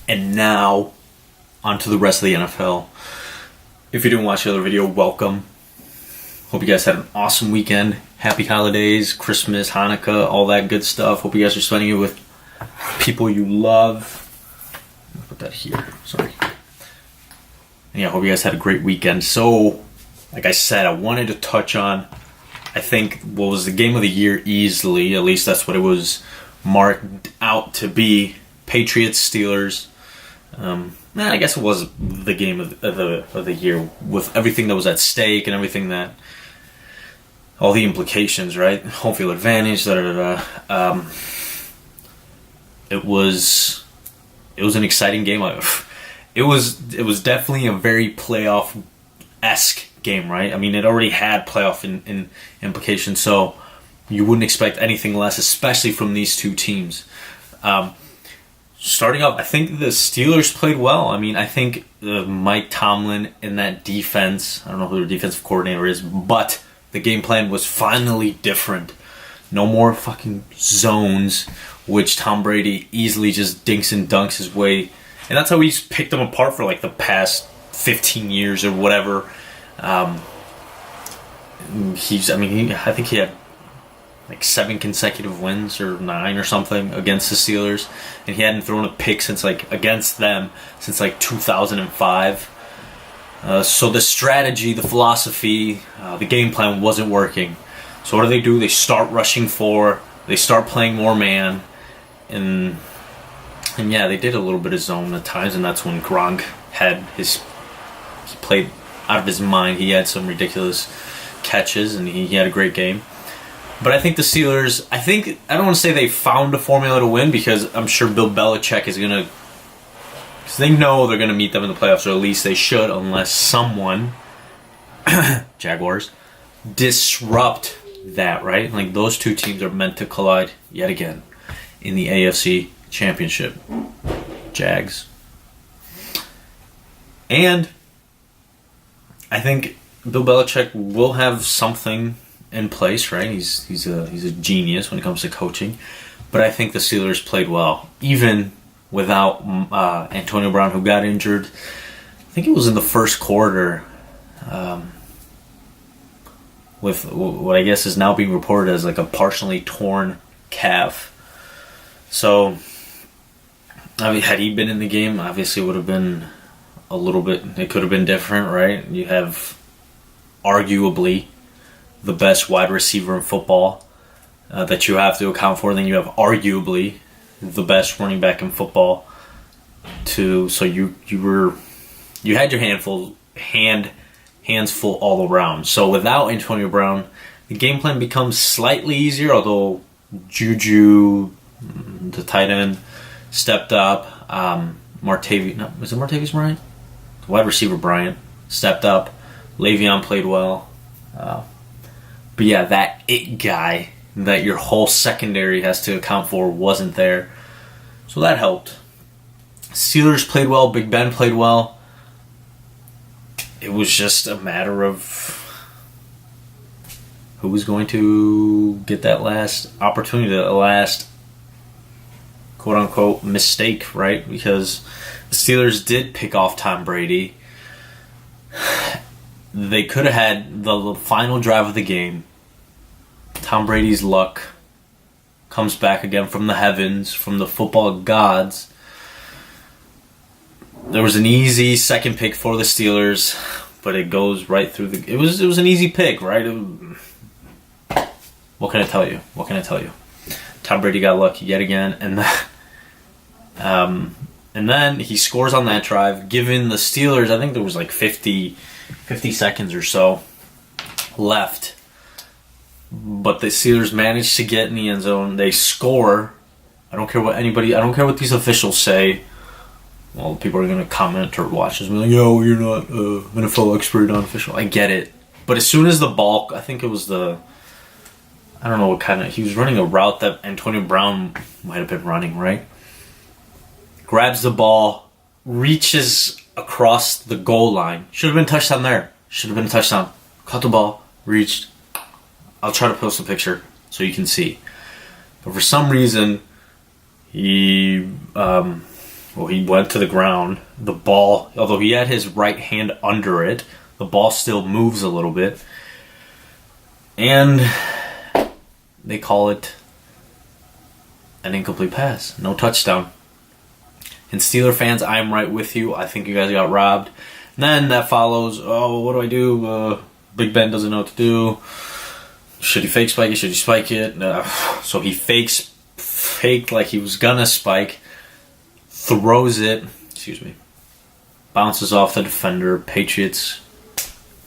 And now, on to the rest of the NFL. If you didn't watch the other video, welcome. Hope you guys had an awesome weekend. Happy holidays, Christmas, Hanukkah, all that good stuff. Hope you guys are spending it with people you love. I'll put that here. Sorry. And yeah, hope you guys had a great weekend. So, like I said, I wanted to touch on, I think, what was the game of the year easily. At least that's what it was marked out to be. Patriots, Steelers. I guess it was the game of the year with everything that was at stake and everything that, all the implications, right? Home field advantage, It was an exciting game. It was definitely a very playoff-esque game, right? I mean, it already had playoff in implications, so you wouldn't expect anything less, especially from these two teams. Starting off, I think the Steelers played well. I mean, I think Mike Tomlin in that defense, I don't know who their defensive coordinator is, but the game plan was finally different. No more fucking zones, which Tom Brady easily just dinks and dunks his way. And that's how he's picked them apart for like the past 15 years or whatever. I think he had like 7 consecutive wins or 9 or something against the Steelers, and he hadn't thrown a pick against them since 2005. So the strategy, the philosophy, the game plan wasn't working. So what do? They start rushing they start playing more man, and yeah, they did a little bit of zone at times, and that's when Gronk he played out of his mind. He had some ridiculous catches, and he had a great game. But I think the Steelers, I don't want to say they found a formula to win, because I'm sure Bill Belichick is going to, because they know they're going to meet them in the playoffs, or at least they should, unless someone, Jaguars, disrupt that, right? Like, those two teams are meant to collide yet again in the AFC Championship. Jags. And I think Bill Belichick will have something in place, right? He's a genius when it comes to coaching, but I think the Steelers played well, even without Antonio Brown, who got injured. I think it was in the first quarter, with what I guess is now being reported as like a partially torn calf. So, I mean, had he been in the game, obviously it would have been a little bit. It could have been different, right? You have arguably the best wide receiver in football that you have to account for. Then you have arguably the best running back in football. So you had your hands full all around. So without Antonio Brown, the game plan becomes slightly easier. Although Juju, the tight end, stepped up. Was it Martavis Bryant? The wide receiver Bryant stepped up. Le'Veon played well. But yeah, that it guy that your whole secondary has to account for wasn't there. So that helped. Steelers played well. Big Ben played well. It was just a matter of who was going to get that last opportunity, that last quote-unquote mistake, right? Because the Steelers did pick off Tom Brady. They could have had the final drive of the game. Tom Brady's luck comes back again from the heavens, from the football gods. There was an easy second pick for the Steelers, but it goes right through the. It was an easy pick, right? What can I tell you? Tom Brady got lucky yet again, and then he scores on that drive, giving the Steelers, I think there was like 50 seconds or so left. But the Steelers managed to get in the end zone. They score. I don't care what these officials say. Well, people are going to comment or watch this and be like, yo, you're not NFL expert on official. I get it. But as soon as the ball, I think it was I don't know what kind of, he was running a route that Antonio Brown might have been running, right? Grabs the ball, reaches across the goal line. Should have been a touchdown there. Caught the ball, reached. I'll try to post a picture so you can see. But for some reason, he Well, he went to the ground. The ball, although he had his right hand under it, the ball still moves a little bit. And they call it an incomplete pass. No touchdown. And Steeler fans, I'm right with you. I think you guys got robbed. And then that follows, oh, what do I do? Big Ben doesn't know what to do. Should he fake spike it? Should he spike it? So he faked like he was gonna spike. Throws it. Bounces off the defender. Patriots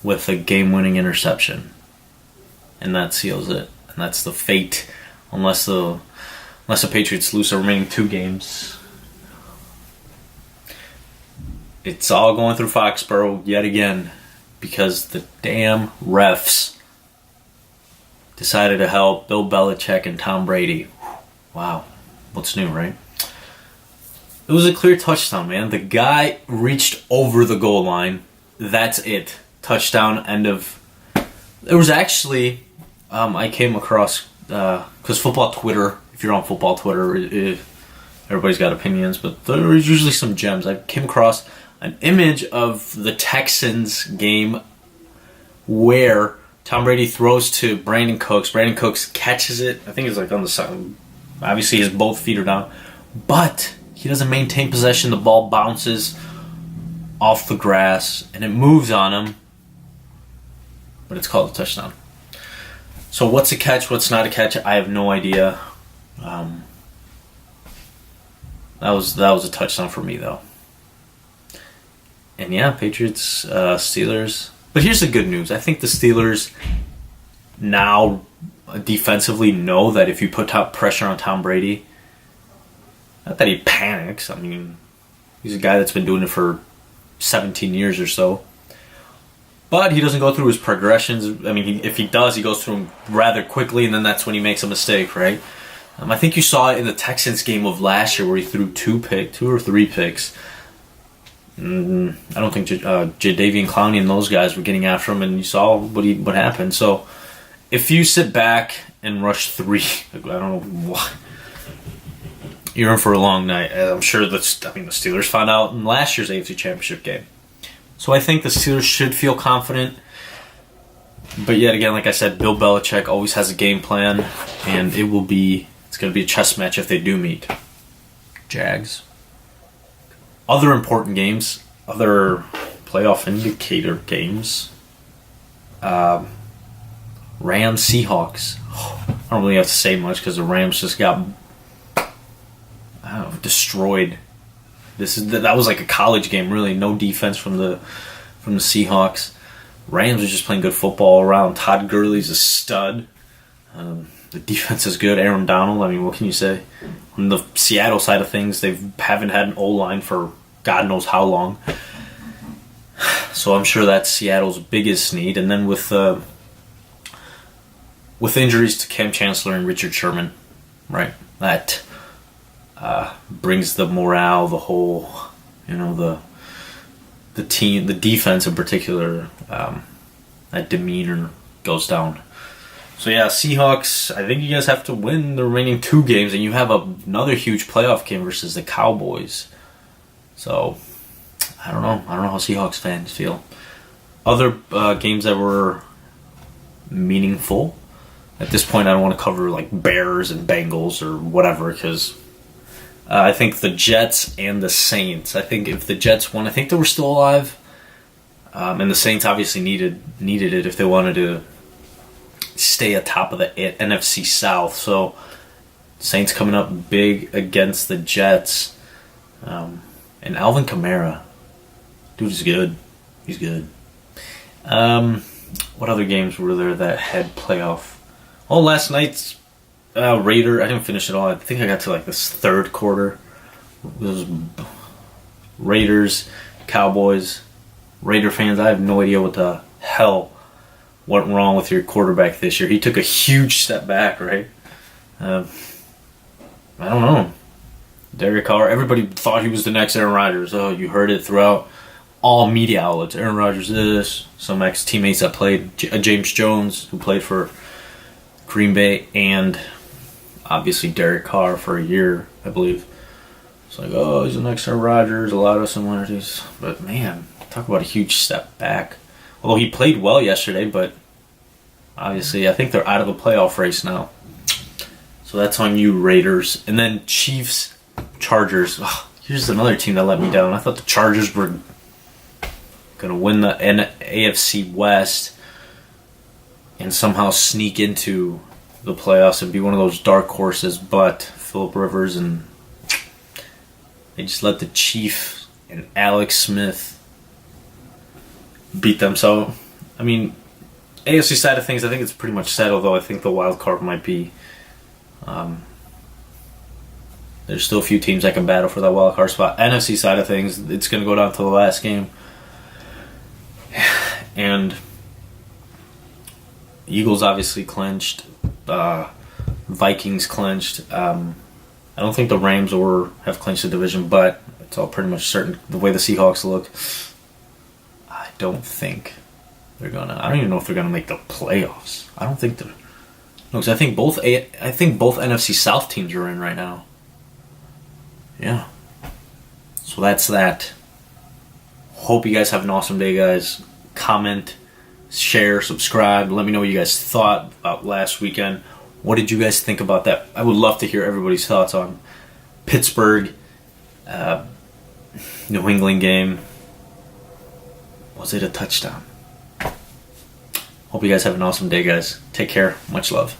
with a game-winning interception. And that seals it. And that's the fate. Unless the Patriots lose the remaining 2 games. It's all going through Foxborough yet again because the damn refs decided to help Bill Belichick and Tom Brady. Wow. What's new, right? It was a clear touchdown, man. The guy reached over the goal line. That's it. Touchdown, end of... There was actually... I came across... Because football Twitter, if you're on football Twitter, everybody's got opinions, but there's usually some gems. I came across an image of the Texans game where Tom Brady throws to Brandon Cooks. Brandon Cooks catches it. I think it's like on the side. Obviously, his both feet are down. But he doesn't maintain possession. The ball bounces off the grass, and it moves on him. But it's called a touchdown. So what's a catch? What's not a catch? I have no idea. That was a touchdown for me, though. And yeah, Patriots, Steelers. But here's the good news. I think the Steelers now defensively know that if you put top pressure on Tom Brady, not that he panics. I mean, he's a guy that's been doing it for 17 years or so. But he doesn't go through his progressions. I mean, if he does, he goes through them rather quickly, and then that's when he makes a mistake, right? I think you saw it in the Texans game of last year where he threw 2 or 3 picks. I don't think Jadeveon Clowney and those guys were getting after him, and you saw what happened. So if you sit back and rush 3, I don't know why, you're in for a long night. I'm sure the Steelers found out in last year's AFC Championship game. So I think the Steelers should feel confident. But yet again, like I said, Bill Belichick always has a game plan, and it's going to be a chess match if they do meet. Jags. Other important games, other playoff indicator games. Rams, Seahawks. I don't really have to say much because the Rams just got destroyed. That was like a college game, really. No defense from the Seahawks. Rams are just playing good football all around. Todd Gurley's a stud. The defense is good. Aaron Donald, I mean, what can you say? On the Seattle side of things, they haven't had an O-line for God knows how long. So I'm sure that's Seattle's biggest need. And then with injuries to Cam Chancellor and Richard Sherman, right? That brings the morale, the whole, the team, the defense in particular, that demeanor goes down. So yeah, Seahawks, I think you guys have to win the remaining 2 games, and you have another huge playoff game versus the Cowboys. So, I don't know how Seahawks fans feel. Other games that were meaningful. At this point, I don't want to cover like Bears and Bengals or whatever, because I think the Jets and the Saints. I think if the Jets won, I think they were still alive. And the Saints obviously needed it if they wanted to stay atop of the NFC South. So, Saints coming up big against the Jets. And Alvin Kamara. Dude is good. He's good. What other games were there that had playoff? Oh, last night's Raider. I didn't finish it all. I think I got to like this third quarter. It was Raiders, Cowboys. Raider fans, I have no idea what the hell went wrong with your quarterback this year. He took a huge step back, right? I don't know. Derek Carr, everybody thought he was the next Aaron Rodgers. Oh, you heard it throughout all media outlets. Aaron Rodgers this. Some ex-teammates that played. James Jones, who played for Green Bay, and obviously Derek Carr for a year, I believe. It's like, oh, he's the next Aaron Rodgers, a lot of similarities. But man, talk about a huge step back. Although he played well yesterday, but obviously I think they're out of the playoff race now. So that's on you, Raiders. And then Chiefs, Chargers. Oh, here's another team that let me down. I thought the Chargers were going to win the AFC West and somehow sneak into the playoffs and be one of those dark horses, but Phillip Rivers, and they just let the Chiefs and Alex Smith beat them. So, I mean, AFC side of things, I think it's pretty much settled, though I think the wild card might be... there's still a few teams that can battle for that wild card spot. NFC side of things, it's going to go down to the last game. And Eagles obviously clinched. Vikings clinched. I don't think the Rams have clinched the division, but it's all pretty much certain. The way the Seahawks look, I don't think they're gonna. I don't even know if they're gonna make the playoffs. I don't think they're. No, because I think both NFC South teams are in right now. Yeah. So that's that. Hope you guys have an awesome day, guys. Comment, share, subscribe. Let me know what you guys thought about last weekend. What did you guys think about that? I would love to hear everybody's thoughts on Pittsburgh, New England game. Was it a touchdown? Hope you guys have an awesome day, guys. Take care. Much love.